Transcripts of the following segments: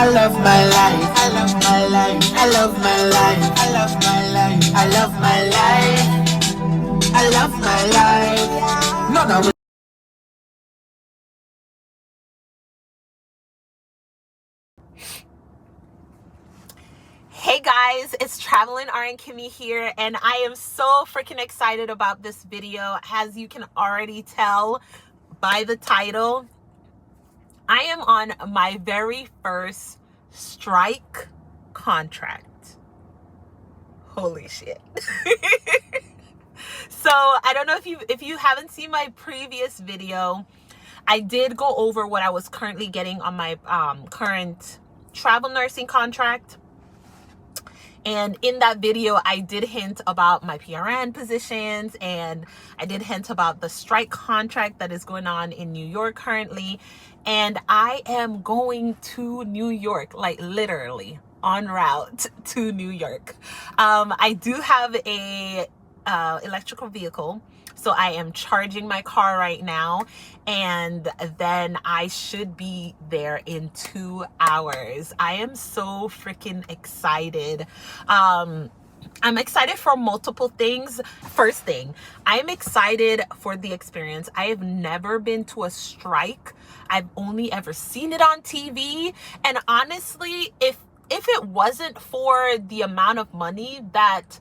I love my life. I love my life. I love my life. I love my life. I love my life. I love my life. No, no. Hey guys, it's Traveling R and Kimmy here, and I am so freaking excited about this video. As you can already tell by the title, I am on my very first strike contract. Holy shit. So I don't know if you haven't seen my previous video, I did go over what I was currently getting on my current travel nursing contract. And in that video, I did hint about my PRN positions, and I did hint about the strike contract that is going on in New York currently. And I am going to New York, like literally en route to New York. I do have a electrical vehicle, so I am charging my car right now, and then I should be there in 2 hours. I am so freaking excited. I'm excited for multiple things. First thing, I'm excited for the experience. I have never been to a strike. I've only ever seen it on TV. And honestly, if it wasn't for the amount of money that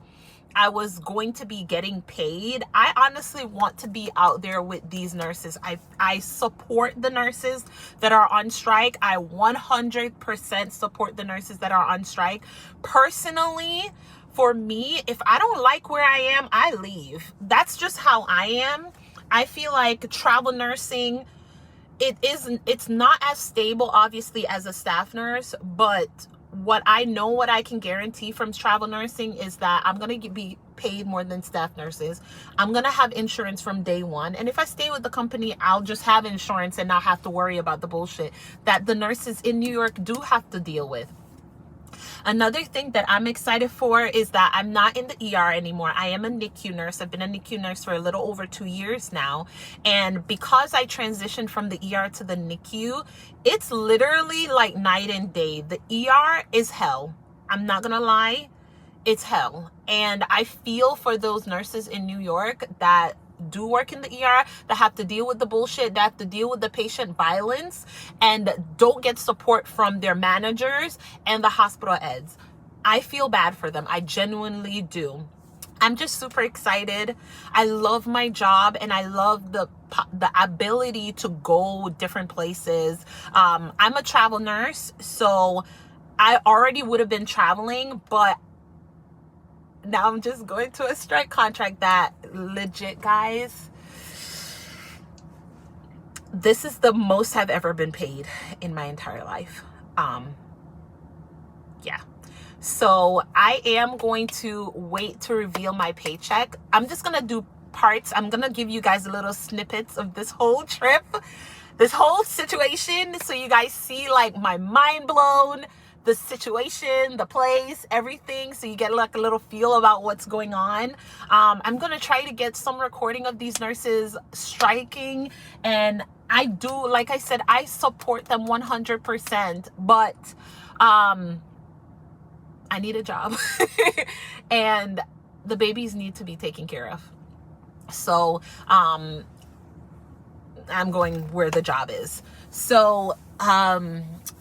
I was going to be getting paid, I honestly want to be out there with these nurses. I support the nurses that are on strike. I 100% support the nurses that are on strike. Personally, for me, if I don't like where I am, I leave. That's just how I am. I feel like travel nursing, it's not as stable obviously as a staff nurse, but what I can guarantee from travel nursing is that I'm going to be paid more than staff nurses. I'm going to have insurance from day one. And if I stay with the company, I'll just have insurance and not have to worry about the bullshit that the nurses in New York do have to deal with. Another thing that I'm excited for is that I'm not in the ER anymore. I am a NICU nurse. I've been a NICU nurse for a little over 2 years now. And because I transitioned from the ER to the NICU, it's literally like night and day. The ER is hell. I'm not gonna lie, it's hell. And I feel for those nurses in New York that do work in the ER, that have to deal with the bullshit, that have to deal with the patient violence, and don't get support from their managers and the hospital eds. I feel bad for them. I genuinely do. I'm just super excited. I love my job, and I love the ability to go different places. I'm a travel nurse, so I already would have been traveling, but now I'm just going to a strike contract that legit, guys, this is the most I've ever been paid in my entire life. Yeah. So I am going to wait to reveal my paycheck. I'm just going to do parts. I'm going to give you guys little snippets of this whole trip, this whole situation, so you guys see like my mind blown, the situation, the place, everything, so you get like a little feel about what's going on. I'm gonna try to get some recording of these nurses striking, and I do, like I said, I support them 100%, but I need a job and the babies need to be taken care of. So I'm going where the job is. So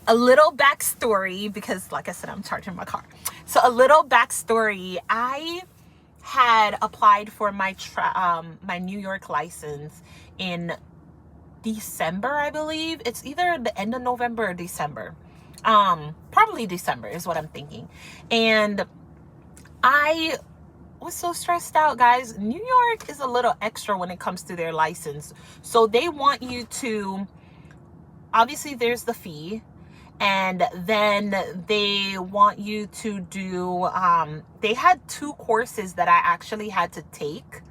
a little backstory, because like I said, I'm charging my car. So a little backstory, I had applied for my my New York license in December, I believe. It's either the end of November or December. Probably December is what I'm thinking. And I was so stressed out, guys. New York is a little extra when it comes to their license. So they want you to, obviously there's the fee, and then they want you to do, they had 2 courses that I actually had to take,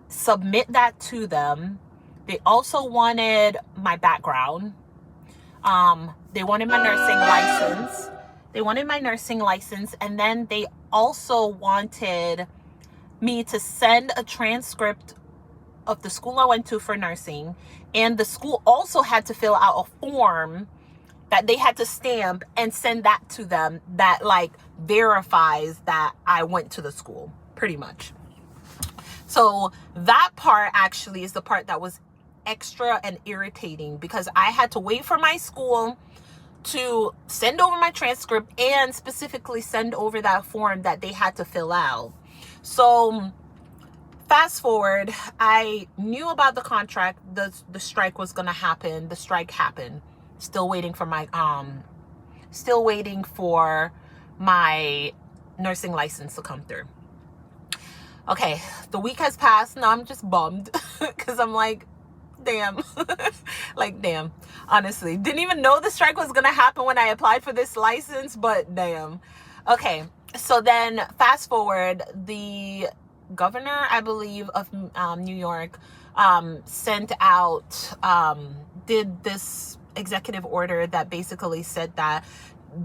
submit that to them. They also wanted my background. They wanted my nursing license. And then they also wanted me to send a transcript of the school I went to for nursing. And the school also had to fill out a form that they had to stamp and send that to them, that like verifies that I went to the school, pretty much. So that part actually is the part that was extra and irritating, because I had to wait for my school to send over my transcript and specifically send over that form that they had to fill out. So fast forward, I knew about the contract, the strike was gonna happen. The strike happened. Still waiting for my nursing license to come through. Okay, the week has passed. Now I'm just bummed because I'm like, damn. Like, damn. Honestly, didn't even know the strike was gonna happen when I applied for this license, but damn. Okay, so then fast forward, the governor, I believe, of New York sent out, did this executive order that basically said that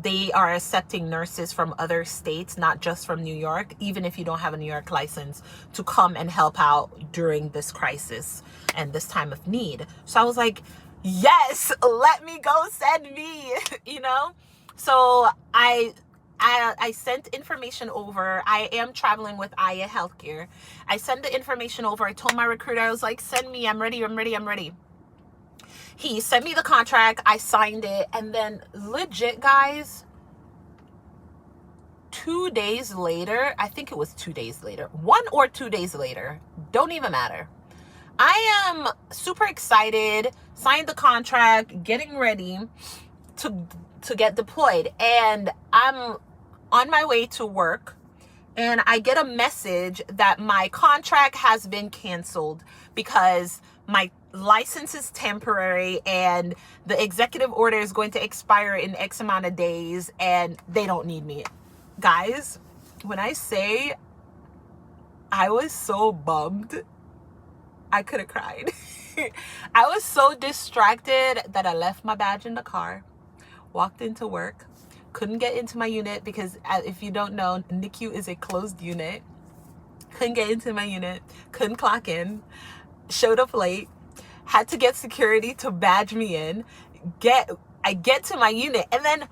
they are accepting nurses from other states, not just from New York, even if you don't have a New York license, to come and help out during this crisis and this time of need. So I was like, yes, let me go, send me, you know? So I sent information over. I am traveling with Aya Healthcare. I sent the information over. I told my recruiter, I was like, send me, I'm ready. He sent me the contract. I signed it. And then legit, guys, 2 days later, I think it was 2 days later, 1 or 2 days later, don't even matter. I am super excited, signed the contract, getting ready to get deployed. And I'm on my way to work, and I get a message that my contract has been canceled because my license is temporary and the executive order is going to expire in X amount of days and they don't need me. Guys, when I say I was so bummed, I could have cried. I was so distracted that I left my badge in the car, walked into work, couldn't get into my unit because, if you don't know, NICU is a closed unit. Couldn't get into my unit, couldn't clock in, showed up late, had to get security to badge me in. I get to my unit and then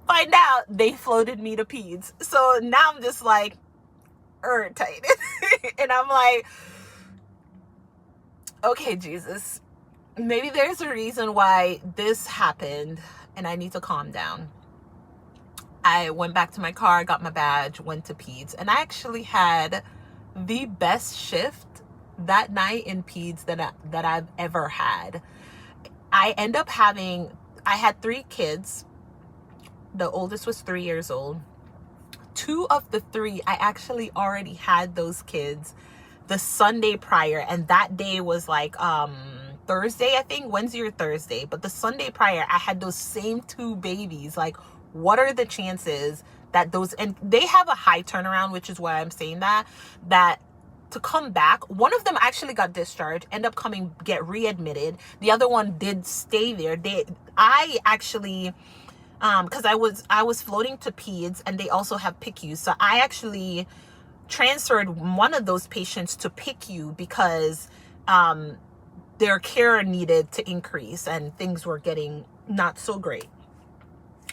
find out they floated me to peds. So now I'm just like irritated. And I'm like, okay, Jesus, maybe there's a reason why this happened and I need to calm down. I went back to my car, got my badge, went to peds, and I actually had the best shift that night in peds that I've ever had. I had 3 kids. The oldest was 3 years old. 2 of the 3, I actually already had those kids the Sunday prior, and that day was like Thursday, I think, Wednesday or Thursday. But the Sunday prior, I had those same 2 babies. Like, what are the chances that those, and they have a high turnaround, which is why I'm saying that to come back. One of them actually got discharged, end up get readmitted. The other one did stay there. I actually, because I was floating to peds, and they also have PICU. So I actually transferred one of those patients to PICU because their care needed to increase and things were getting not so great.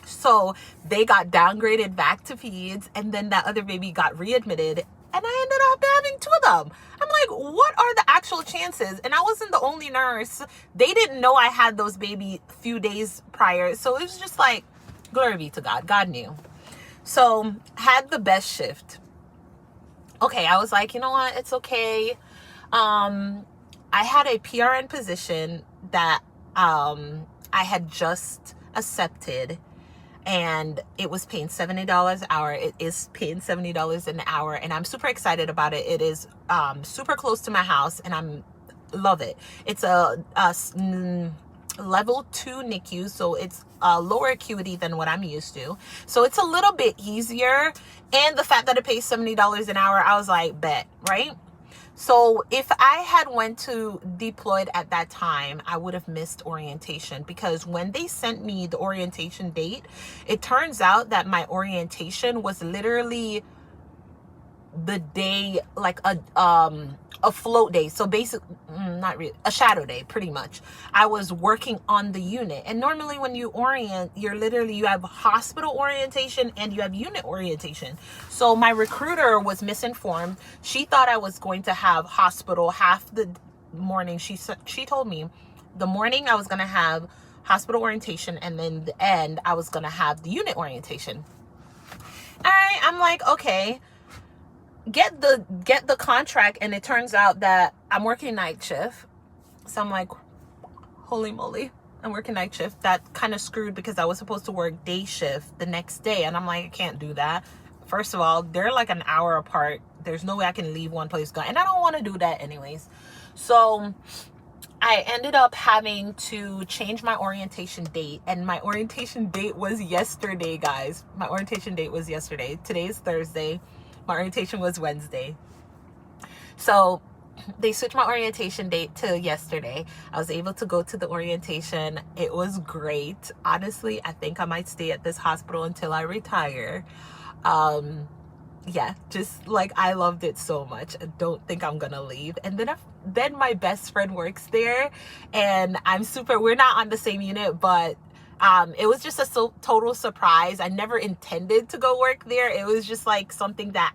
So they got downgraded back to peds, and then that other baby got readmitted, and I ended up having 2 of them. I'm like, what are the actual chances? And I wasn't the only nurse. They didn't know I had those baby a few days prior. So it was just like, glory be to God. God knew. So had the best shift. Okay, I was like, you know what? It's okay. I had a PRN position that I had just accepted, and it was paying $70 an hour. It is paying $70 an hour, and I'm super excited about it. It is super close to my house, and love it. It's a level 2 NICU, so it's lower acuity than what I'm used to. So it's a little bit easier, and the fact that it pays $70 an hour, I was like, bet, right? So if I had went to deployed at that time, I would have missed orientation, because when they sent me the orientation date, it turns out that my orientation was literally the day, like a float day. So basically, not really, a shadow day, pretty much. I was working on the unit. And normally when you orient, you have hospital orientation and you have unit orientation. So my recruiter was misinformed. She thought I was going to have hospital half the morning. She told me the morning I was going to have hospital orientation, and then the end I was going to have the unit orientation. All right, I'm like, okay, get the contract, and it turns out that I'm working night shift. So I'm like, holy moly, I'm working night shift. That kind of screwed, because I was supposed to work day shift the next day, and I'm like, I can't do that. First of all, they're like an hour apart. There's no way I can leave one place go, and I don't want to do that anyways. So I ended up having to change my orientation date, and my orientation date was yesterday, guys. My orientation date was yesterday. Today is Thursday. My orientation was Wednesday. So they switched my orientation date to yesterday. I was able to go to the orientation. It was great. Honestly, I think I might stay at this hospital until I retire. Yeah, just like, I loved it so much. I don't think I'm gonna leave. And then my best friend works there, and we're not on the same unit, but it was just a total surprise. I never intended to go work there. It was just like something that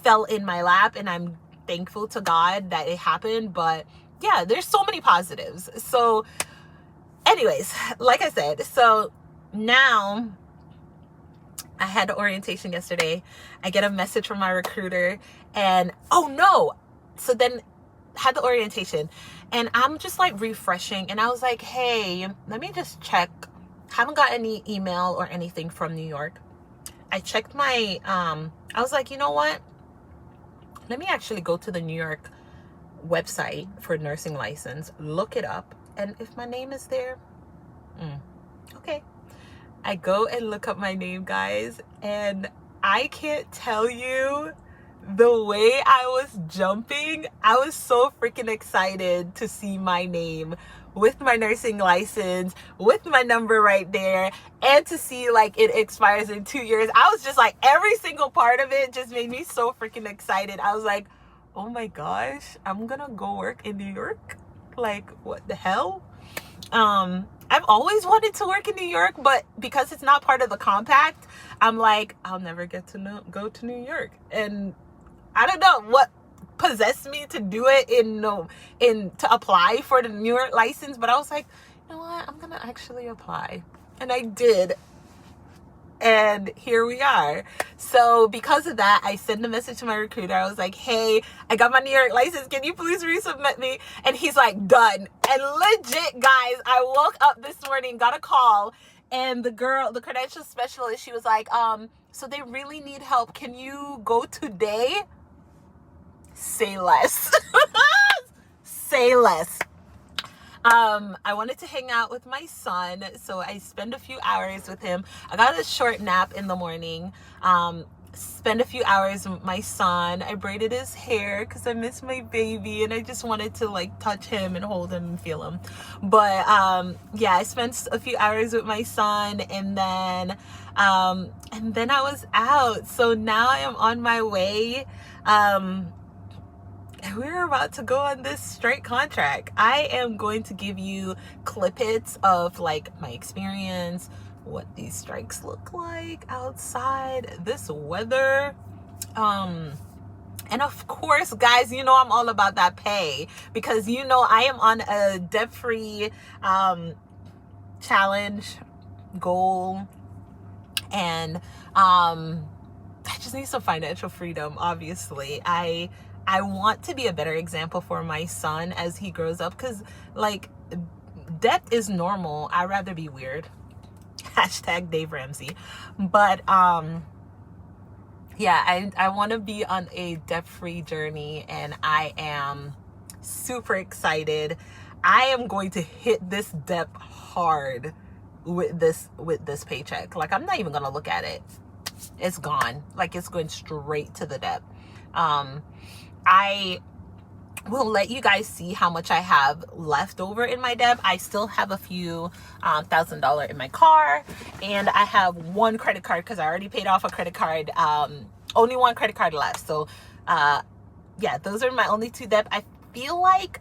fell in my lap, and I'm thankful to God that it happened. But yeah, there's so many positives. So anyways, like I said, so now I had the orientation yesterday. I get a message from my recruiter, and oh no. So then had the orientation, and I'm just like refreshing, and I was like, hey, let me just check. Haven't got any email or anything from New York. I checked my I was like, you know what? Let me actually go to the New York website for nursing license, look it up, and if my name is there, okay. I go and look up my name, guys, and I can't tell you the way I was jumping. I was so freaking excited to see my name with my nursing license, with my number right there, and to see like it expires in 2 years. I was just like, every single part of it just made me so freaking excited. I was like, oh my gosh, I'm gonna go work in New York? Like, what the hell? I've always wanted to work in New York, but because it's not part of the compact, I'm like, I'll never get to go to New York. And I don't know what possessed me to do it to apply for the New York license, but I was like, you know what, I'm gonna actually apply. And I did. And here we are. So because of that, I sent a message to my recruiter. I was like, hey, I got my New York license. Can you please resubmit me? And he's like, done. And legit, guys, I woke up this morning, got a call, and the credential specialist, she was like, so they really need help. Can you go today? Say less. Say less. I wanted to hang out with my son, so I spent a few hours with him. I got a short nap in the morning. Spent a few hours with my son. I braided his hair because I miss my baby, and I just wanted to like touch him and hold him and feel him. But yeah, I spent a few hours with my son, and then I was out. So now I am on my way. We're about to go on this straight contract. I am going to give you clip hits of like my experience, what these strikes look like outside, this weather. And of course, guys, you know I'm all about that pay, because you know I am on a debt-free challenge goal, and I just need some financial freedom. Obviously, I want to be a better example for my son as he grows up, because like debt is normal. I'd rather be weird. Hashtag Dave Ramsey. But yeah, I want to be on a debt-free journey, and I am super excited. I am going to hit this debt hard with this paycheck. Like, I'm not even gonna look at it. It's gone. Like, it's going straight to the debt. I will let you guys see how much I have left over in my debt. I still have a few $1,000 in my car, and I have one credit card because I already paid off a credit card only one credit card left. So yeah, those are my only two debt. I feel like,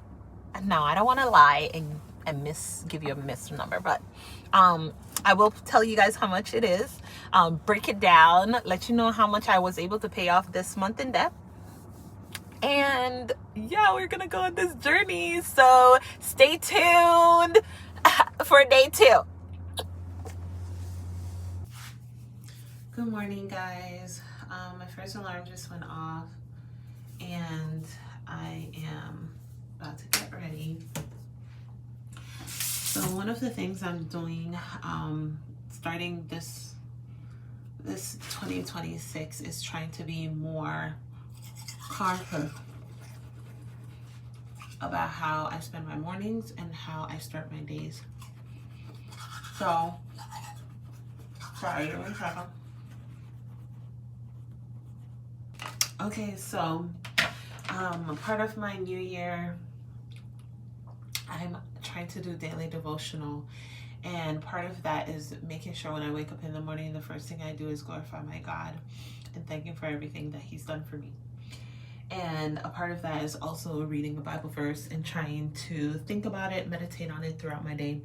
no, I don't want to lie and give you a missed number, but I will tell you guys how much it is, break it down, let you know how much I was able to pay off this month in debt. And yeah, we're gonna go on this journey, so stay tuned for day 2. Good morning, guys. My first alarm just went off and I am about to get ready. So one of the things I'm doing starting this 2026 is trying to be more conscious about how I spend my mornings and how I start my days. So, sorry, give me a second. Okay, so part of my new year, I'm trying to do daily devotional, and part of that is making sure when I wake up in the morning, the first thing I do is glorify my God and thank Him for everything that He's done for me. And a part of that is also reading a Bible verse and trying to think about it, meditate on it throughout my day.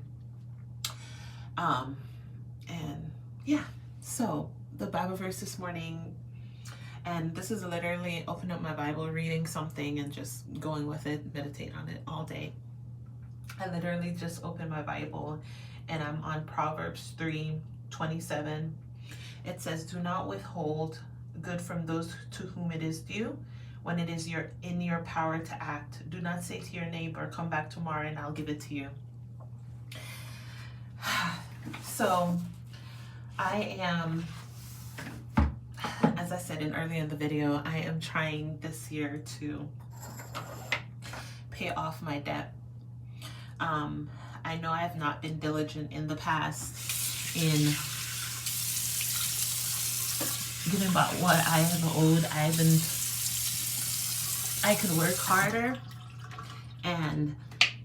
And yeah, so the Bible verse this morning, and this is literally open up my Bible, reading something and just going with it, meditate on it all day. I literally just opened my Bible and I'm on Proverbs 3:27. It says, "Do not withhold good from those to whom it is due, when it is in your power to act. Do not say to your neighbor, come back tomorrow and I'll give it to you." So I am, as I said earlier in the video, I am trying this year to pay off my debt. I know I have not been diligent in the past in giving about what I have owed. I could work harder and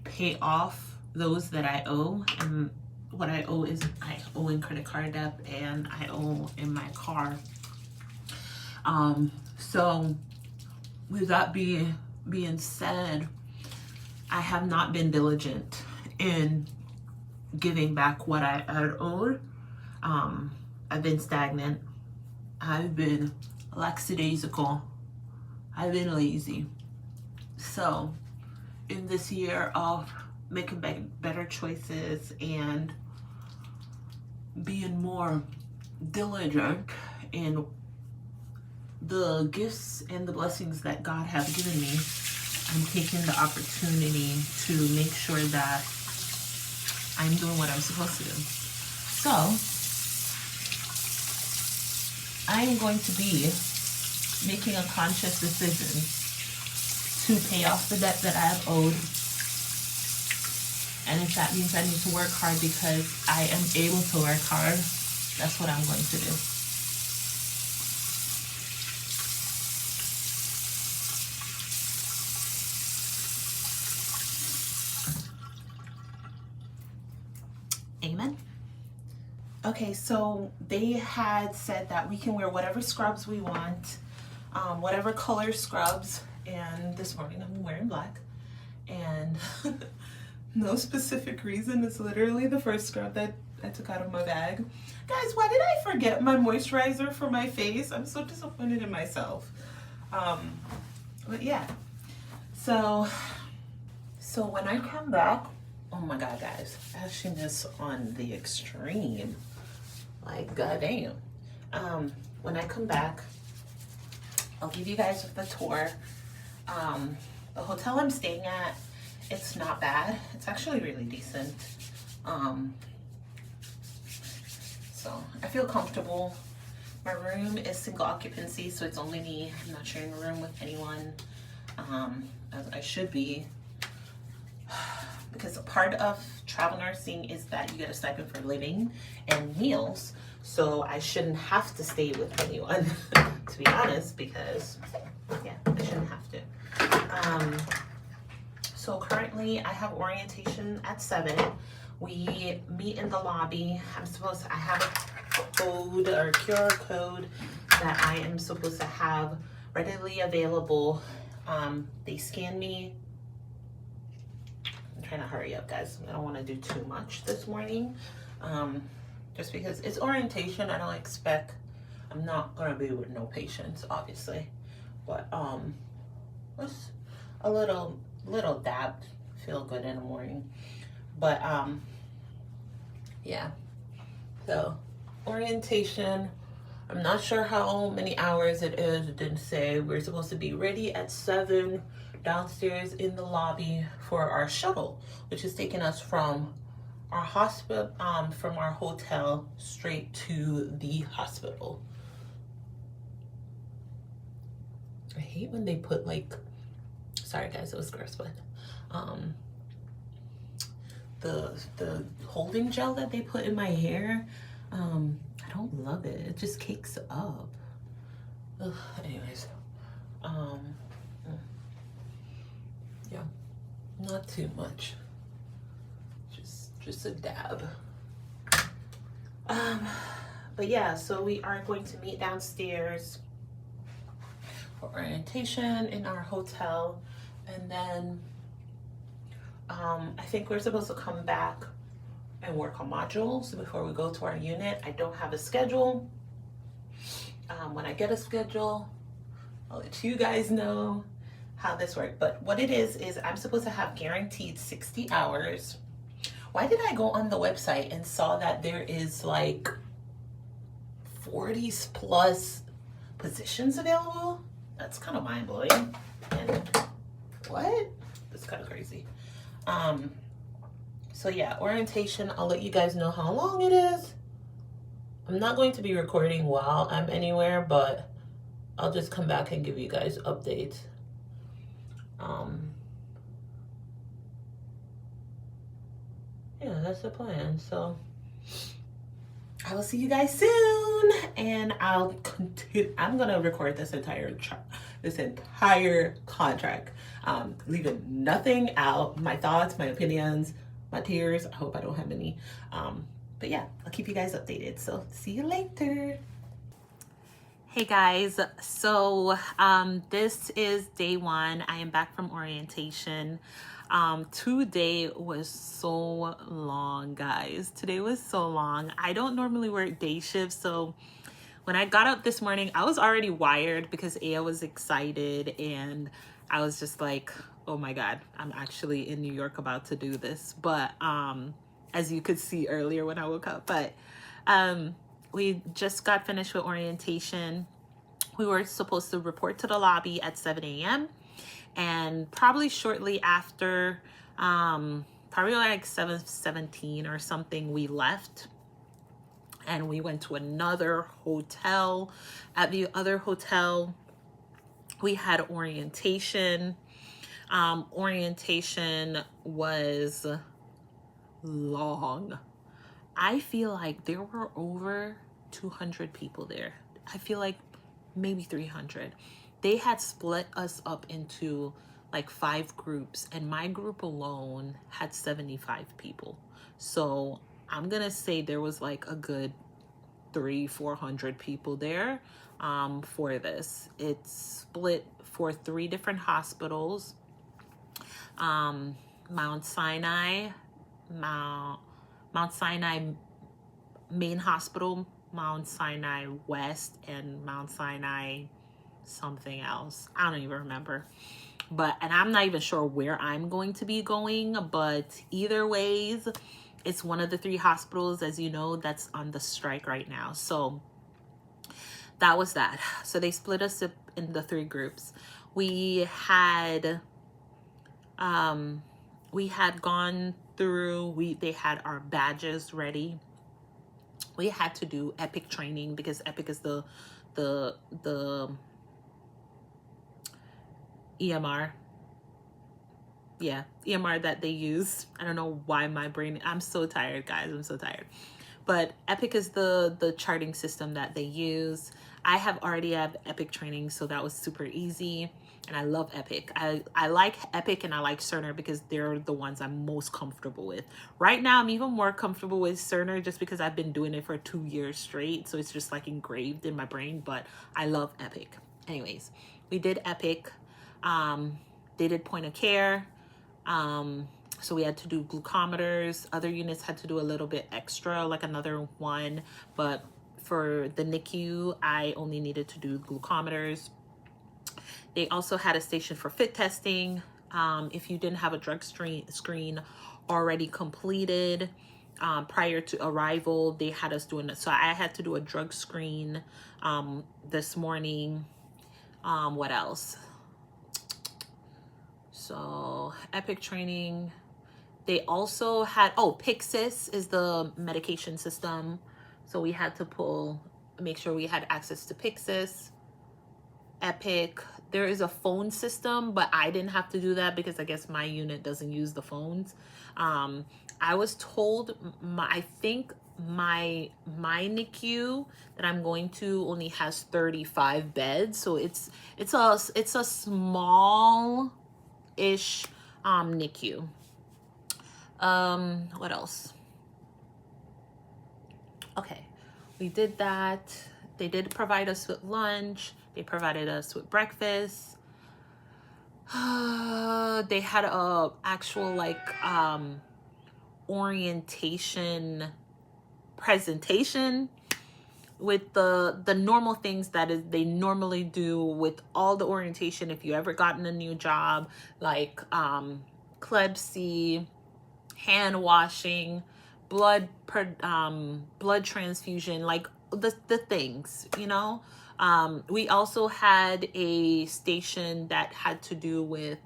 pay off those that I owe. And what I owe is I owe in credit card debt and I owe in my car. So with that being said, I have not been diligent in giving back what I had owed. I've been stagnant. I've been lackadaisical. I've been lazy. So in this year of making better choices and being more diligent in the gifts and the blessings that God has given me, I'm taking the opportunity to make sure that I'm doing what I'm supposed to do. So I am going to be making a conscious decision to pay off the debt that I have owed. And if that means I need to work hard because I am able to work hard, that's what I'm going to do. Amen. Okay, so they had said that we can wear whatever scrubs we want, whatever color scrubs, and this morning I'm wearing black, and no specific reason. It's literally the first scrub that I took out of my bag. Guys, why did I forget my moisturizer for my face? I'm so disappointed in myself. But yeah, so when I come back, oh my God, guys, ashiness on the extreme. Like, goddamn. When I come back, I'll give you guys the tour. The hotel I'm staying at, it's not bad. It's actually really decent. So I feel comfortable. My room is single occupancy, so it's only me. I'm not sharing a room with anyone, as I should be. Because a part of travel nursing is that you get a stipend for living and meals. So I shouldn't have to stay with anyone, to be honest, because, yeah, I shouldn't have to. So currently I have orientation at 7. We meet in the lobby. I have a code or QR code that I am supposed to have readily available. They scan me. I'm trying to hurry up, guys. I don't want to do too much this morning. Just because it's orientation. I don't expect, I'm not going to be with no patients, obviously. But just a little dab, feel good in the morning. But yeah, so orientation, I'm not sure how many hours it is. It didn't say. We're supposed to be ready at 7 downstairs in the lobby for our shuttle, which is taking us from our hospital, from our hotel straight to the hospital. I hate when they put like, sorry guys, it was gross, but the holding gel that they put in my hair, I don't love it. It just cakes up. Ugh, anyways, yeah, not too much. Just a dab. But yeah, so we are going to meet downstairs for orientation in our hotel, and then I think we're supposed to come back and work on modules before we go to our unit. I don't have a schedule. When I get a schedule, I'll let you guys know how this works. But what it is I'm supposed to have guaranteed 60 hours. Why did I go on the website and saw that there is like 40 plus positions available? That's kind of mind-blowing. And what? That's kind of crazy. So yeah, orientation, I'll let you guys know how long it is. I'm not going to be recording while I'm anywhere, but I'll just come back and give you guys updates. Yeah, that's the plan. So I will see you guys soon, and I'll continue. I'm gonna record this entire contract, leaving nothing out. My thoughts, my opinions, my tears. I hope I don't have any. But yeah, I'll keep you guys updated. So see you later. Hey guys, so this is day 1. I am back from orientation. Today was so long, guys. Today was so long. I don't normally work day shifts, so when I got up this morning, I was already wired because Aya was excited, and I was just like, oh my God, I'm actually in New York about to do this. But as you could see earlier when I woke up, but we just got finished with orientation. We were supposed to report to the lobby at 7 a.m. and probably shortly after, probably like 7:17 or something, we left. And we went to another hotel. At the other hotel, we had orientation. Orientation was long. I feel like there were over 200 people there. I feel like maybe 300. They had split us up into like 5 groups, and my group alone had 75 people. So I'm gonna say there was like a good 300-400 people there for this. It's split for 3 different hospitals: Mount Sinai Main Hospital, Mount Sinai West, and Mount Sinai something else. I don't even remember. And I'm not even sure where I'm going to be going, but either ways, it's one of the 3 hospitals, as you know, that's on the strike right now. So that was that. So they split us up in the 3 groups. We had gone through, they had our badges ready. We had to do Epic training because Epic is the EMR. Yeah, EMR that they use. I don't know why my brain, I'm so tired, guys. I'm so tired. but Epic is the charting system that they use. I already have Epic training, so that was super easy. And I love Epic. I like Epic and I like Cerner because they're the ones I'm most comfortable with. Right now, I'm even more comfortable with Cerner just because I've been doing it for 2 years straight. So it's just like engraved in my brain, but I love Epic. Anyways, we did Epic. They did point of care. So we had to do glucometers. Other units had to do a little bit extra, like another one. But for the NICU, I only needed to do glucometers. They also had a station for fit testing. If you didn't have a drug screen already completed prior to arrival, they had us doing it. So I had to do a drug screen this morning. What else? So Epic training. They also had, Pyxis is the medication system. So we had to make sure we had access to Pyxis. Epic. There is a phone system, but I didn't have to do that because I guess my unit doesn't use the phones. I was told I think my NICU that I'm going to only has 35 beds, so it's a small-ish NICU. What else? Okay, we did that. They did provide us with lunch. They provided us with breakfast. They had a actual orientation presentation with the normal things that they normally do with all the orientation if you ever gotten a new job, like CLEBC, hand washing, blood transfusion, like the things, you know. We also had a station that had to do with,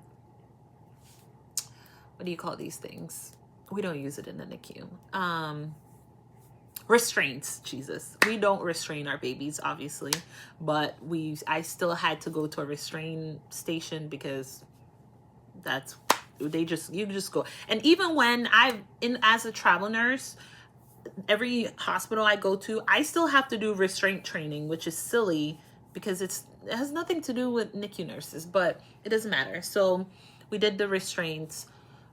what do you call these things? We don't use it in the NICU. Restraints. Jesus, we don't restrain our babies, obviously, but I still had to go to a restraint station because you just go. And even when as a travel nurse, every hospital I go to, I still have to do restraint training, which is silly because it has nothing to do with NICU nurses, but it doesn't matter. So we did the restraints.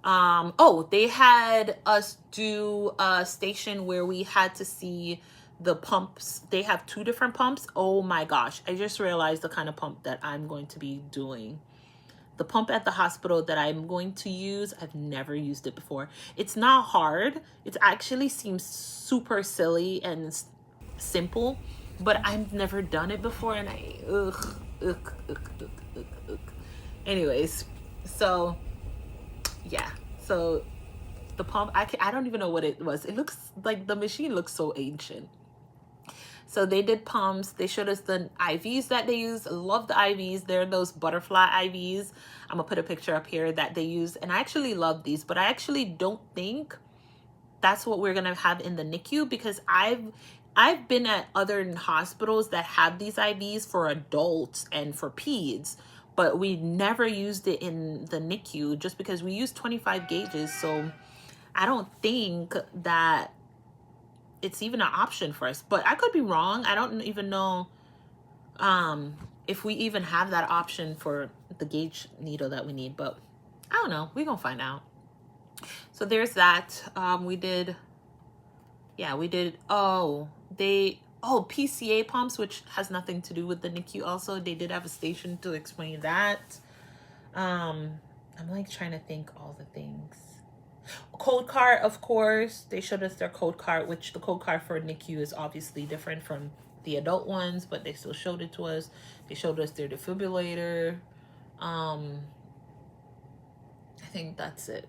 They had us do a station where we had to see the pumps. They have 2 different pumps. Oh my gosh, I just realized the kind of pump that I'm going to be doing. The pump at the hospital that I'm going to use, I've never used it before. It's not hard. It actually seems super silly and simple, but I've never done it before, and Anyways, so yeah. So the pump, I don't even know what it was. It looks like the machine looks so ancient. So they did pumps. They showed us the IVs that they use. I love the IVs. They're those butterfly IVs. I'm going to put a picture up here that they use. And I actually love these, but I actually don't think that's what we're going to have in the NICU because I've been at other hospitals that have these IVs for adults and for peds, but we never used it in the NICU just because we use 25 gauges. So I don't think that it's even an option for us, but I could be wrong. I don't even know if we even have that option for the gauge needle that we need, but I don't know. We're gonna find out. So there's that. PCA pumps, which has nothing to do with the NICU. Also, they did have a station to explain that. I'm like trying to think all the things. Code card, of course. They showed us their code card, which the code card for NICU is obviously different from the adult ones, but they still showed it to us. They showed us their defibrillator. I think that's it.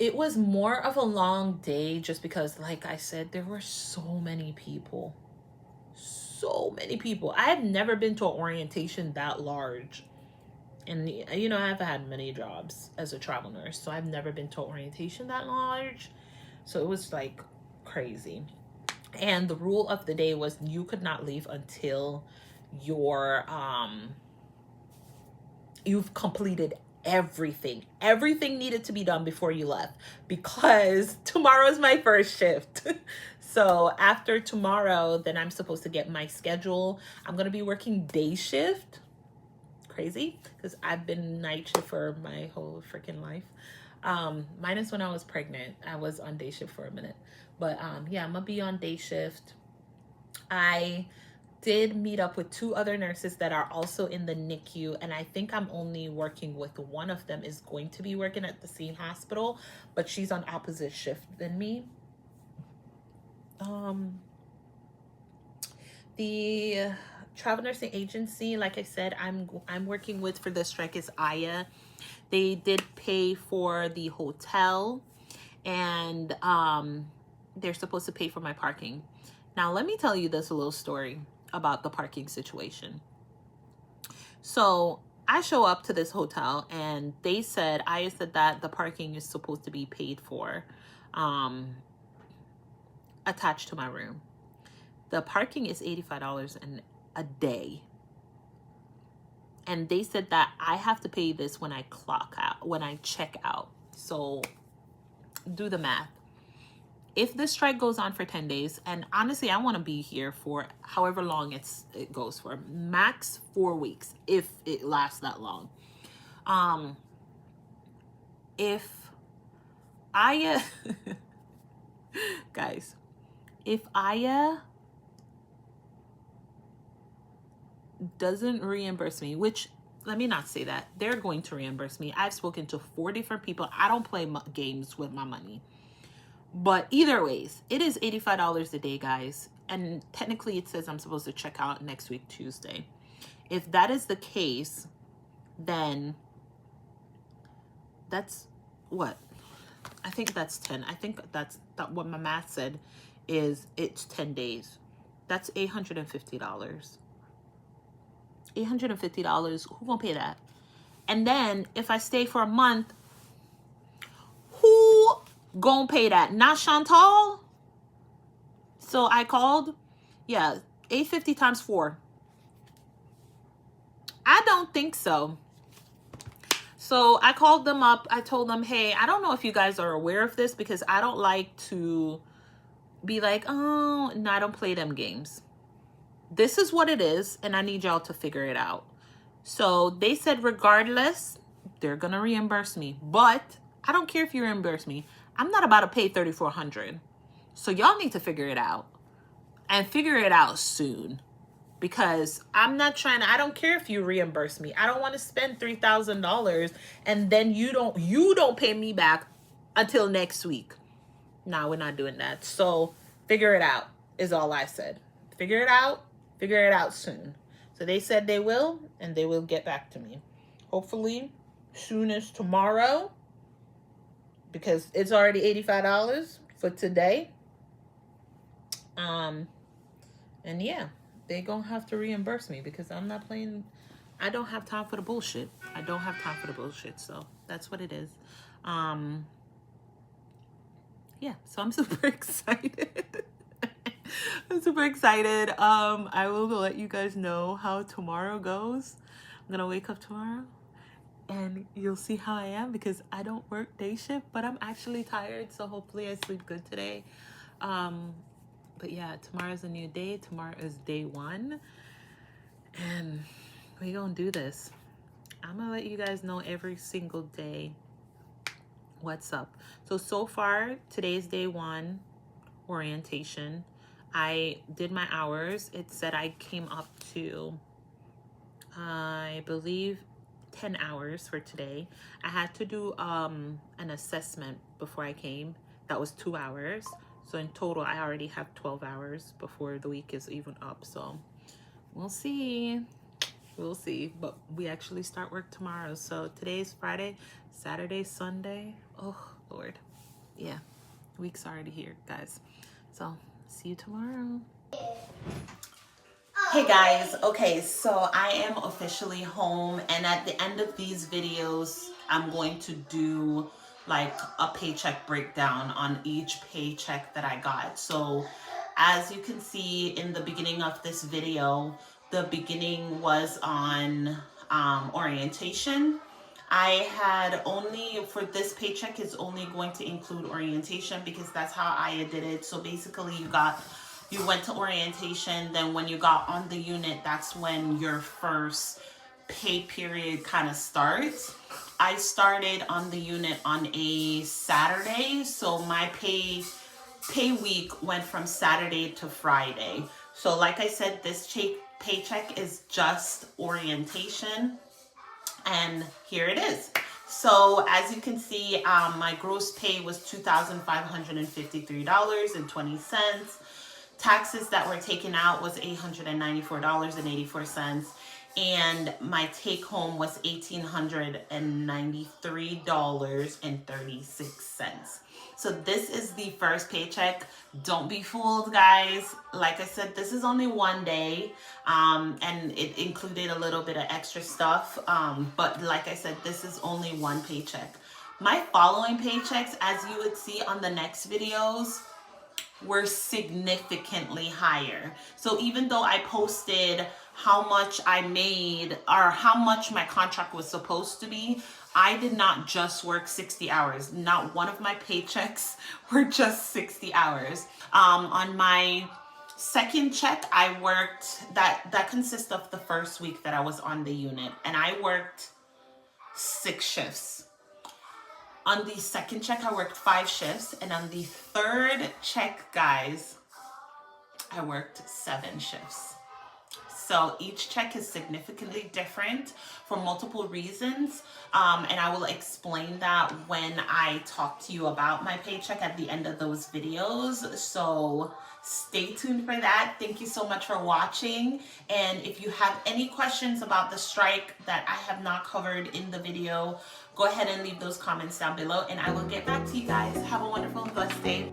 It was more of a long day just because, like I said, there were so many people. So many people. I have never been to an orientation that large. And, you know, I've had many jobs as a travel nurse, so I've never been to an orientation that large. So it was like crazy. And the rule of the day was you could not leave until you've completed Everything needed to be done before you left, because tomorrow is my first shift. So after tomorrow, then I'm supposed to get my schedule. I'm going to be working day shift. Crazy, because I've been night shift for my whole freaking life. Minus when I was pregnant, I was on day shift for a minute. But yeah, I'm going to be on day shift. I did meet up with 2 other nurses that are also in the NICU, and I think I'm only working with one of them is going to be working at the same hospital, but she's on opposite shift than me. The travel nursing agency, like I said, I'm working with for the strike is Aya. They did pay for the hotel, and they're supposed to pay for my parking. Now, let me tell you this little story about the parking situation. So I show up to this hotel, and I said that the parking is supposed to be paid for, attached to my room. The parking is $85 a day. And they said that I have to pay this when I clock out, when I check out. So do the math. If the strike goes on for 10 days, and honestly, I want to be here for however long it goes for, max 4 weeks, if it lasts that long. If Aya, guys, if Aya doesn't reimburse me, which, let me not say that, they're going to reimburse me. I've spoken to 4 different people. I don't play games with my money. But either ways, it is $85 a day, guys. And technically it says I'm supposed to check out next week, Tuesday. If that is the case, then that's what? I think that's 10. I think that's what my math said is it's 10 days. That's $850. $850. Who gonna pay that? And then if I stay for a month, who gonna pay that? Not Chantal. So I called. Yeah, $850 times 4. I don't think so. So I called them up. I told them, hey, I don't know if you guys are aware of this, because I don't like to be like, oh, no, I don't play them games. This is what it is, and I need y'all to figure it out. So they said, regardless, they're gonna reimburse me. But I don't care if you reimburse me. I'm not about to pay $3,400. So y'all need to figure it out, and figure it out soon, because I'm not trying to, I don't care if you reimburse me. I don't want to spend $3,000 and then you don't pay me back until next week. No, we're not doing that. So figure it out is all I said. Figure it out soon. So they said they will, and they will get back to me. Hopefully soon as tomorrow, because it's already $85 for today. And yeah, they gonna have to reimburse me, because I'm not playing. I don't have time for the bullshit. So that's what it is. Yeah, so I'm super excited. I'm super excited. I will let you guys know how tomorrow goes. I'm gonna wake up tomorrow, and you'll see how I am, because I don't work day shift, but I'm actually tired, so hopefully I sleep good today. But yeah, tomorrow's a new day. Tomorrow is day 1, and we gonna do this. I'm gonna let you guys know every single day what's up. So far, today's day 1, orientation. I did my hours. It said I came up to, I believe, 10 hours for today. I had to do an assessment before I came. That was 2 hours. So in total, I already have 12 hours before the week is even up. So we'll see. But we actually start work tomorrow. So today's Friday, Saturday, Sunday. Oh, Lord. Yeah, week's already here, guys. So see you tomorrow. Hey guys, okay, so I am officially home, and at the end of these videos, I'm going to do like a paycheck breakdown on each paycheck that I got. So as you can see in the beginning of this video, the beginning was on orientation. I had only, for this paycheck is only going to include orientation because that's how I did it. So basically you went to orientation, then when you got on the unit, that's when your first pay period kind of starts. I started on the unit on a Saturday, so my pay week went from Saturday to Friday. So like I said, this paycheck is just orientation, and here it is. So as you can see, my gross pay was $2,553.20. Taxes that were taken out was $894.84. And my take home was $1,893.36. So this is the first paycheck. Don't be fooled, guys. Like I said, this is only one day, and it included a little bit of extra stuff. But like I said, this is only one paycheck. My following paychecks, as you would see on the next videos, were significantly higher. So even though I posted how much I made or how much my contract was supposed to be, I did not just work 60 hours. Not one of my paychecks were just 60 hours. On my second check, I worked, that consists of the first week that I was on the unit, and I worked 6 shifts. On the second check, I worked 5 shifts. And on the third check, guys, I worked 7 shifts. So each check is significantly different for multiple reasons. And I will explain that when I talk to you about my paycheck at the end of those videos. So stay tuned for that. Thank you so much for watching. And if you have any questions about the strike that I have not covered in the video, go ahead and leave those comments down below and I will get back to you guys. Have a wonderful and blessed day.